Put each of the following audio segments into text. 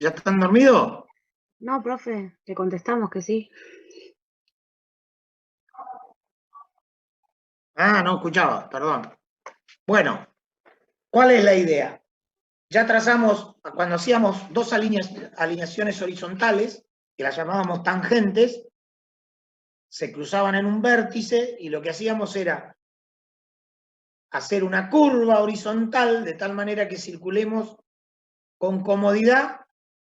¿Ya están dormidos? No, profe, le contestamos que sí. Ah, no escuchaba, perdón. Bueno, ¿cuál es la idea? Ya trazamos, cuando hacíamos dos alineaciones horizontales, que las llamábamos tangentes, se cruzaban en un vértice y lo que hacíamos era hacer una curva horizontal de tal manera que circulemos con comodidad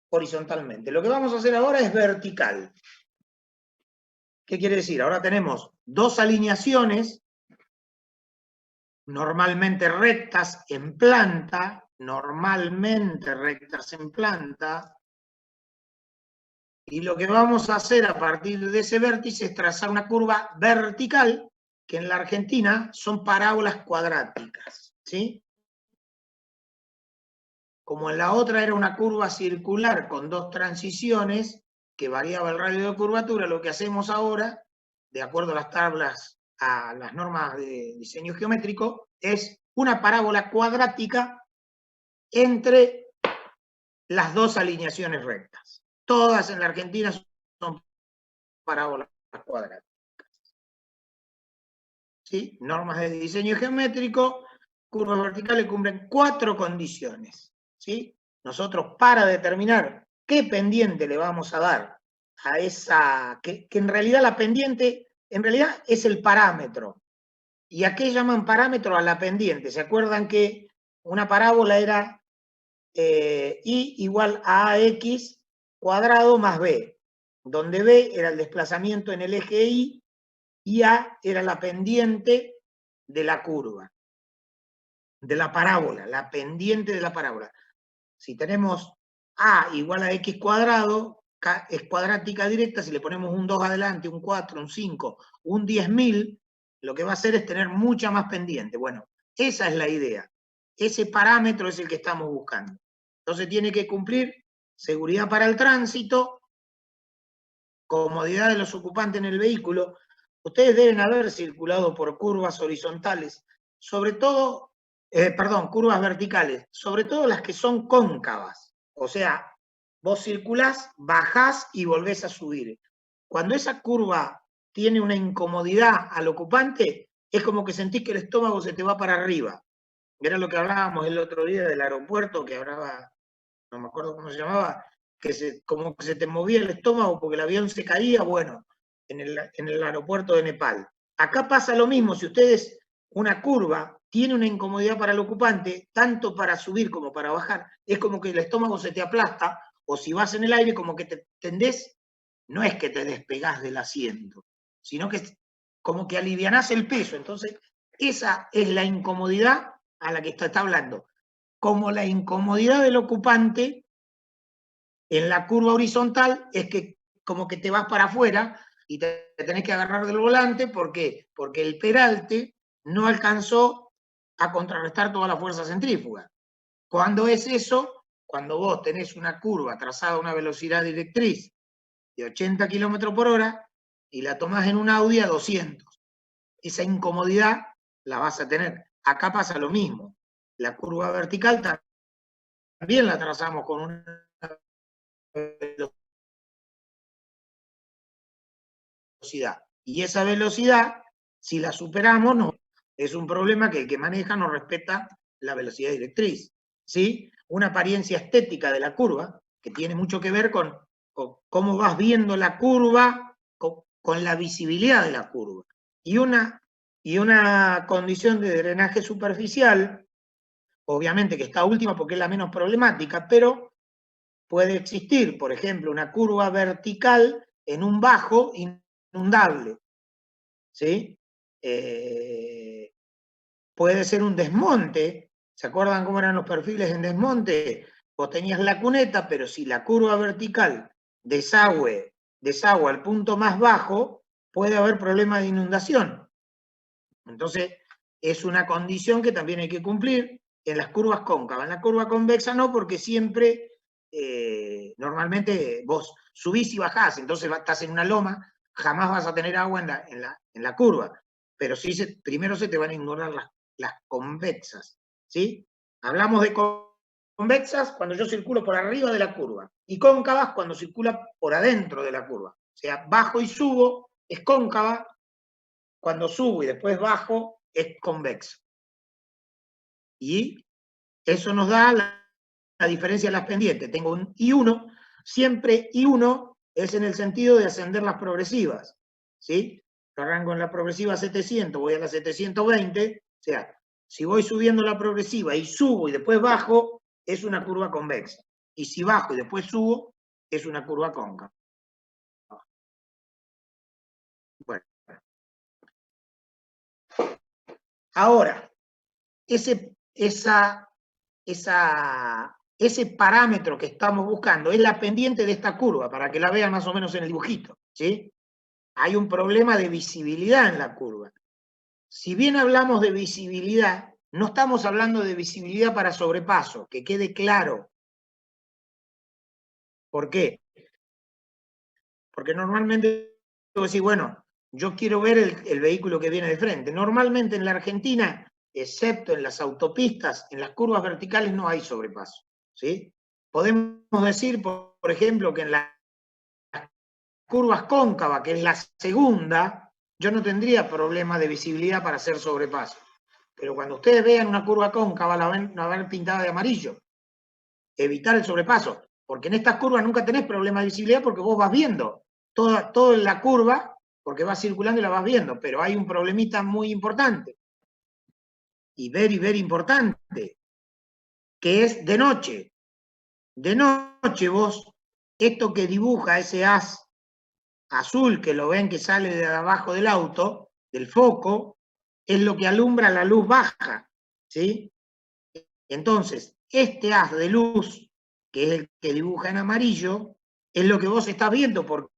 horizontalmente. Lo que vamos a hacer ahora es vertical. ¿Qué quiere decir? Ahora tenemos dos alineaciones normalmente rectas en planta, y lo que vamos a hacer a partir de ese vértice es trazar una curva vertical, que en la Argentina son parábolas cuadráticas, ¿sí? Como en la otra era una curva circular con dos transiciones, que variaba el radio de curvatura, lo que hacemos ahora, de acuerdo a las tablas, a las normas de diseño geométrico, es una parábola cuadrática entre las dos alineaciones rectas. Todas en la Argentina son parábolas cuadráticas. ¿Sí? Normas de diseño geométrico, curvas verticales cumplen 4 condiciones. ¿Sí? Nosotros, para determinar qué pendiente le vamos a dar a esa, que en realidad la pendiente, en realidad es el parámetro. ¿Y a qué llaman parámetro? A la pendiente. ¿Se acuerdan que una parábola era y igual a ax cuadrado más b, donde b era el desplazamiento en el eje y a era la pendiente de la curva, de la parábola, la pendiente de la parábola. Si tenemos a igual a x cuadrado, es cuadrática directa, si le ponemos un 2 adelante, un 4, un 5, un 10.000, lo que va a hacer es tener mucha más pendiente. Bueno, esa es la idea. Ese parámetro es el que estamos buscando. Entonces tiene que cumplir seguridad para el tránsito, comodidad de los ocupantes en el vehículo. Ustedes deben haber circulado por curvas horizontales, sobre todo, curvas verticales, sobre todo las que son cóncavas. O sea, vos circulás, bajás y volvés a subir. Cuando esa curva tiene una incomodidad al ocupante, es como que sentís que el estómago se te va para arriba. Era lo que hablábamos el otro día del aeropuerto, que hablaba, no me acuerdo cómo se llamaba, como que se te movía el estómago porque el avión se caía, bueno, en el aeropuerto de Nepal. Acá pasa lo mismo, si ustedes, una curva tiene una incomodidad para el ocupante, tanto para subir como para bajar, es como que el estómago se te aplasta, o si vas en el aire, como que te tendés, no es que te despegás del asiento, sino que como que alivianás el peso. Entonces, esa es la incomodidad a la que está hablando. Como la incomodidad del ocupante en la curva horizontal es que como que te vas para afuera y te tenés que agarrar del volante. ¿Por qué? Porque el peralte no alcanzó a contrarrestar toda la fuerza centrífuga. ¿Cuándo es eso? Cuando vos tenés una curva trazada a una velocidad directriz de 80 km por hora y la tomás en un Audi a 200. Esa incomodidad la vas a tener. Acá pasa lo mismo. La curva vertical también la trazamos con una velocidad. Y esa velocidad, si la superamos, no, es un problema que el que maneja no respeta la velocidad directriz. ¿Sí? Una apariencia estética de la curva, que tiene mucho que ver con cómo vas viendo la curva, con la visibilidad de la curva. Y una condición de drenaje superficial, obviamente que está última porque es la menos problemática, pero puede existir, por ejemplo, una curva vertical en un bajo inundable. ¿Sí? Puede ser un desmonte. ¿Se acuerdan cómo eran los perfiles en desmonte? Vos tenías la cuneta, pero si la curva vertical desagua al punto más bajo, puede haber problemas de inundación. Entonces, es una condición que también hay que cumplir en las curvas cóncavas. En la curva convexa no, porque siempre, normalmente vos subís y bajás, entonces estás en una loma, jamás vas a tener agua en la curva, pero sí primero se te van a inundar las convexas, ¿sí? Hablamos de convexas cuando yo circulo por arriba de la curva y cóncavas cuando circula por adentro de la curva. O sea, bajo y subo es cóncava, cuando subo y después bajo es convexa. Y eso nos da la diferencia de las pendientes. Tengo un I1, siempre I1 es en el sentido de ascender las progresivas, ¿sí? Yo arranco en la progresiva 700, voy a la 720, o sea, si voy subiendo la progresiva y subo y después bajo, es una curva convexa. Y si bajo y después subo, es una curva cóncava. Bueno. Ahora, ese parámetro que estamos buscando es la pendiente de esta curva, para que la vean más o menos en el dibujito, ¿sí? Hay un problema de visibilidad en la curva. Si bien hablamos de visibilidad, no estamos hablando de visibilidad para sobrepaso, que quede claro. ¿Por qué? Porque normalmente vos decís, bueno, yo quiero ver el vehículo que viene de frente. Normalmente en la Argentina, excepto en las autopistas, en las curvas verticales no hay sobrepaso, ¿sí? Podemos decir, por ejemplo, que en las curvas cóncavas, que es la segunda, yo no tendría problema de visibilidad para hacer sobrepaso. Pero cuando ustedes vean una curva cóncava, la van a ver pintada de amarillo. Evitar el sobrepaso, porque en estas curvas nunca tenés problema de visibilidad porque vos vas viendo todo en la curva, porque vas circulando y la vas viendo, pero hay un problemita muy importante, y very importante, que es de noche. De noche vos, esto que dibuja ese haz azul, que lo ven que sale de abajo del auto, del foco, es lo que alumbra la luz baja, ¿sí? Entonces, este haz de luz, que es el que dibuja en amarillo, es lo que vos estás viendo, porque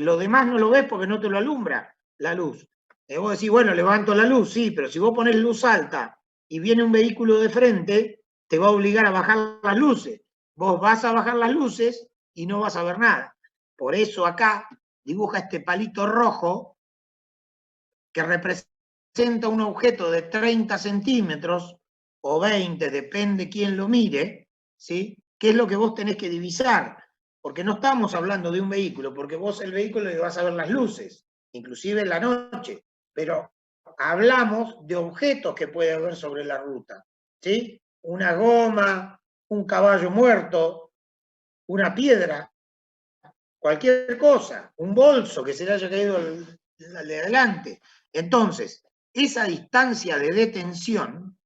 lo demás no lo ves porque no te lo alumbra la luz. Vos decís, bueno, levanto la luz, sí, pero si vos pones luz alta y viene un vehículo de frente, te va a obligar a bajar las luces. Vos vas a bajar las luces y no vas a ver nada. Por eso acá dibuja este palito rojo que representa un objeto de 30 centímetros o 20, depende quién lo mire, ¿sí? ¿Qué es lo que vos tenés que divisar? Porque no estamos hablando de un vehículo, porque vos el vehículo le vas a ver las luces, inclusive en la noche, pero hablamos de objetos que puede haber sobre la ruta, ¿sí? Una goma, un caballo muerto, una piedra, cualquier cosa, un bolso que se le haya caído de adelante. Entonces, esa distancia de detención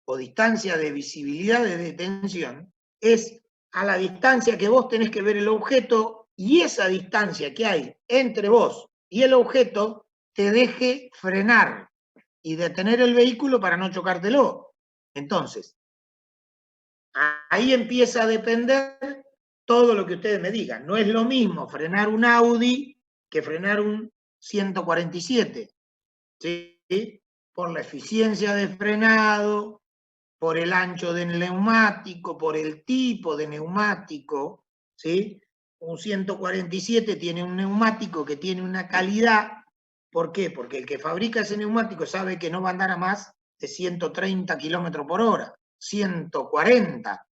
o distancia de visibilidad de detención es a la distancia que vos tenés que ver el objeto, y esa distancia que hay entre vos y el objeto te deje frenar y detener el vehículo para no chocártelo. Entonces, ahí empieza a depender todo lo que ustedes me digan. No es lo mismo frenar un Audi que frenar un 147, ¿sí? Por la eficiencia de frenado, por el ancho del neumático, por el tipo de neumático, ¿sí? Un 147 tiene un neumático que tiene una calidad. ¿Por qué? Porque el que fabrica ese neumático sabe que no va a andar a más de 130 kilómetros por hora, 140.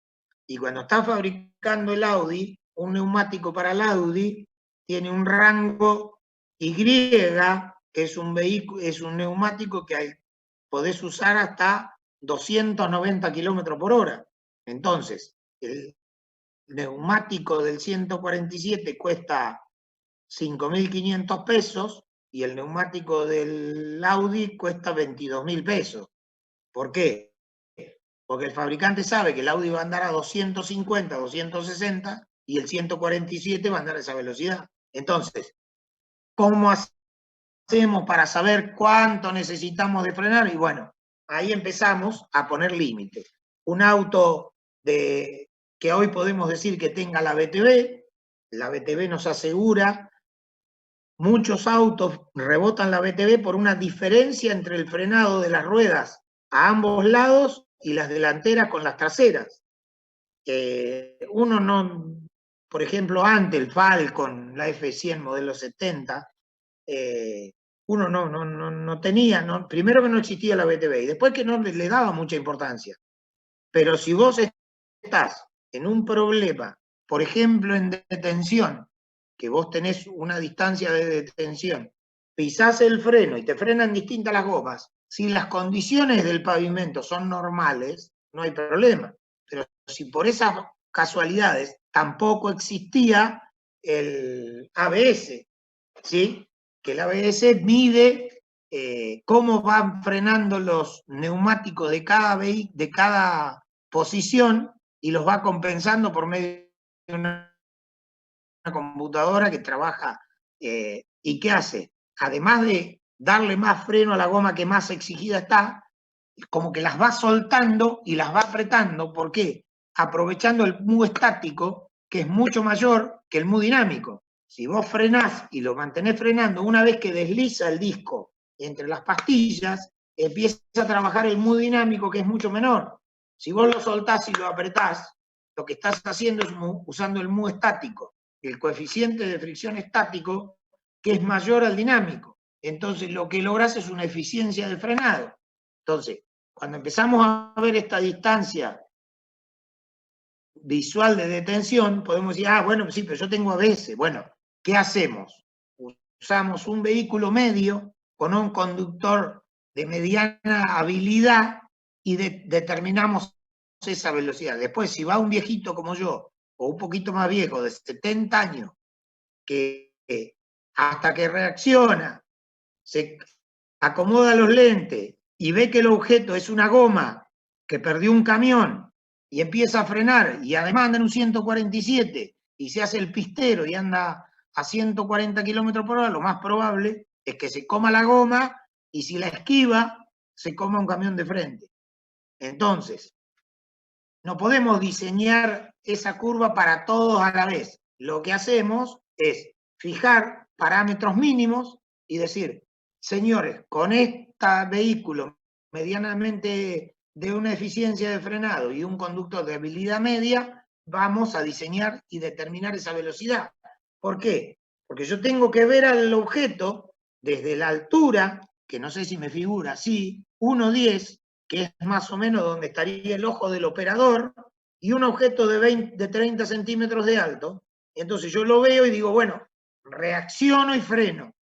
Y cuando está fabricando el Audi, un neumático para el Audi tiene un rango Y, que es un neumático que podés usar hasta 290 kilómetros por hora. Entonces, el neumático del 147 cuesta 5.500 pesos y el neumático del Audi cuesta 22.000 pesos. ¿Por qué? Porque el fabricante sabe que el Audi va a andar a 250, 260 y el 147 va a andar a esa velocidad. Entonces, ¿cómo hacemos para saber cuánto necesitamos de frenar? Y bueno, ahí empezamos a poner límites. Un auto que hoy podemos decir que tenga la BTV nos asegura, muchos autos rebotan la BTV por una diferencia entre el frenado de las ruedas a ambos lados y las delanteras con las traseras. Uno no, por ejemplo, antes el Falcon, la F100 modelo 70, uno no tenía, primero que no existía la BTV y después que no le daba mucha importancia. Pero si vos estás en un problema, por ejemplo en detención, que vos tenés una distancia de detención, pisás el freno y te frenan distintas las gomas, si las condiciones del pavimento son normales, no hay problema. Pero si por esas casualidades tampoco existía el ABS, ¿sí? Que el ABS mide cómo van frenando los neumáticos de cada posición y los va compensando por medio de una computadora que trabaja. ¿Y qué hace? Además de darle más freno a la goma que más exigida está, como que las va soltando y las va apretando. ¿Por qué? Aprovechando el mu estático, que es mucho mayor que el mu dinámico. Si vos frenás y lo mantenés frenando, una vez que desliza el disco entre las pastillas, empieza a trabajar el mu dinámico, que es mucho menor. Si vos lo soltás y lo apretás, lo que estás haciendo es usando el mu estático, el coeficiente de fricción estático, que es mayor al dinámico. Entonces lo que lográs es una eficiencia de frenado. Entonces, cuando empezamos a ver esta distancia visual de detención, podemos decir, bueno, sí, pero yo tengo ABS. Bueno, ¿qué hacemos? Usamos un vehículo medio con un conductor de mediana habilidad y determinamos esa velocidad. Después, si va un viejito como yo, o un poquito más viejo, de 70 años, que hasta que reacciona, se acomoda los lentes y ve que el objeto es una goma que perdió un camión y empieza a frenar y además anda en un 147 y se hace el pistero y anda a 140 kilómetros por hora, lo más probable es que se coma la goma y si la esquiva, se coma un camión de frente. Entonces, no podemos diseñar esa curva para todos a la vez. Lo que hacemos es fijar parámetros mínimos y decir, señores, con este vehículo medianamente de una eficiencia de frenado y un conductor de habilidad media, vamos a diseñar y determinar esa velocidad. ¿Por qué? Porque yo tengo que ver al objeto desde la altura, que no sé si me figura, sí, 1,10, que es más o menos donde estaría el ojo del operador, y un objeto de 30 centímetros de alto. Entonces yo lo veo y digo, bueno, reacciono y freno.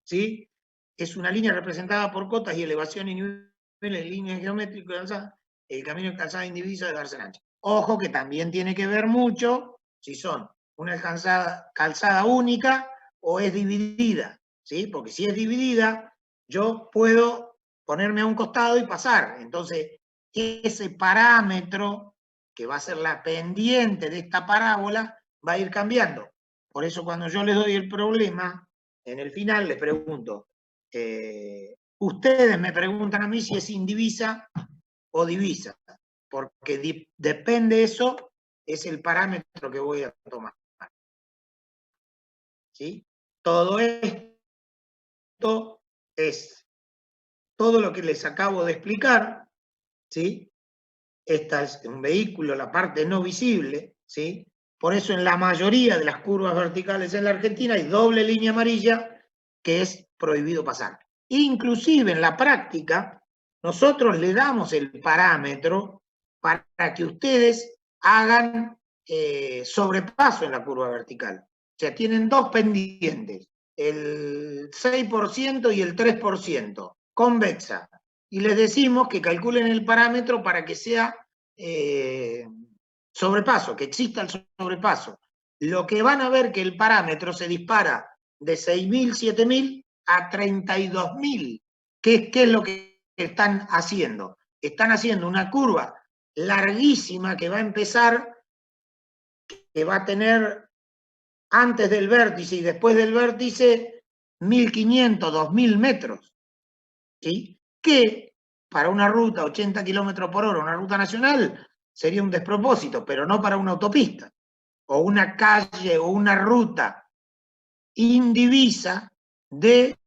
¿Sí? Es una línea representada por cotas y elevación y niveles, líneas geométricas, calzada, el camino de calzada indivisa de García. Ojo que también tiene que ver mucho si son una calzada única o es dividida, ¿sí? Porque si es dividida, yo puedo ponerme a un costado y pasar. Entonces, ese parámetro, que va a ser la pendiente de esta parábola, va a ir cambiando. Por eso cuando yo les doy el problema, en el final les pregunto, ustedes me preguntan a mí si es indivisa o divisa, porque depende eso, es el parámetro que voy a tomar. ¿Sí? Todo esto es todo lo que les acabo de explicar, ¿sí? Esta es un vehículo, la parte no visible, ¿sí? Por eso en la mayoría de las curvas verticales en la Argentina hay doble línea amarilla que es prohibido pasar. Inclusive en la práctica, nosotros le damos el parámetro para que ustedes hagan sobrepaso en la curva vertical. O sea, tienen dos pendientes, el 6% y el 3%, convexa. Y les decimos que calculen el parámetro para que sea sobrepaso, que exista el sobrepaso. Lo que van a ver que el parámetro se dispara de 6.000, 7.000 a 32.000. ¿Qué es lo que están haciendo? Están haciendo una curva larguísima que va a empezar, que va a tener antes del vértice y después del vértice 1.500, 2.000 metros. ¿Sí? Que para una ruta 80 kilómetros por hora, una ruta nacional, sería un despropósito, pero no para una autopista, o una calle, o una ruta indivisa de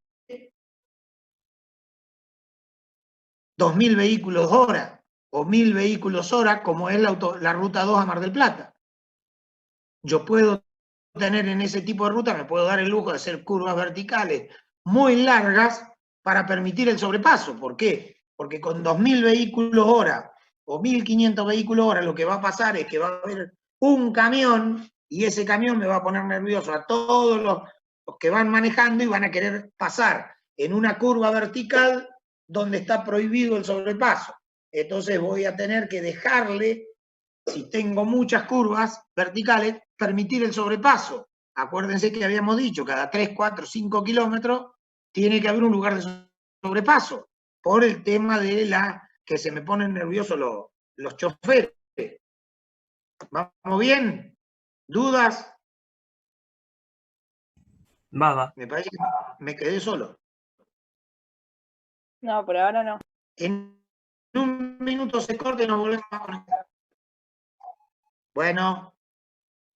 2.000 vehículos hora, o 1.000 vehículos hora, como es la ruta 2 a Mar del Plata. Yo puedo tener en ese tipo de ruta, me puedo dar el lujo de hacer curvas verticales muy largas para permitir el sobrepaso. ¿Por qué? Porque con 2.000 vehículos hora o 1.500 vehículos hora, lo que va a pasar es que va a haber un camión y ese camión me va a poner nervioso a todos los que van manejando y van a querer pasar en una curva vertical donde está prohibido el sobrepaso. Entonces voy a tener que dejarle, si tengo muchas curvas verticales, permitir el sobrepaso. Acuérdense que habíamos dicho, cada 3, 4, 5 kilómetros tiene que haber un lugar de sobrepaso, por el tema de que se me ponen nerviosos los choferes. ¿Vamos bien? ¿Dudas? Va. Me parece que me quedé solo. No, por ahora no. En un minuto se corta y nos volvemos a conectar. Bueno,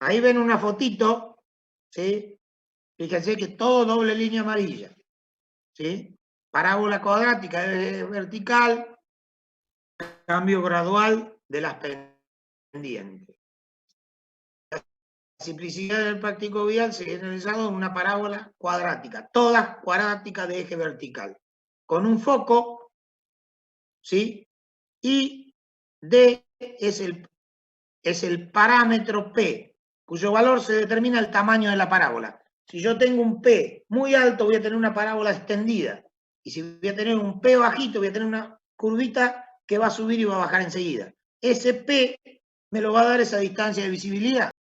ahí ven una fotito, ¿sí? Fíjense que todo doble línea amarilla, ¿sí? Parábola cuadrática es vertical, cambio gradual de las pendientes. La simplicidad del práctico vial se ha generalizado en una parábola cuadrática, todas cuadráticas de eje vertical, con un foco, ¿sí? Y D es el parámetro P, cuyo valor se determina el tamaño de la parábola. Si yo tengo un P muy alto, voy a tener una parábola extendida. Y si voy a tener un P bajito, voy a tener una curvita que va a subir y va a bajar enseguida. Ese P me lo va a dar esa distancia de visibilidad.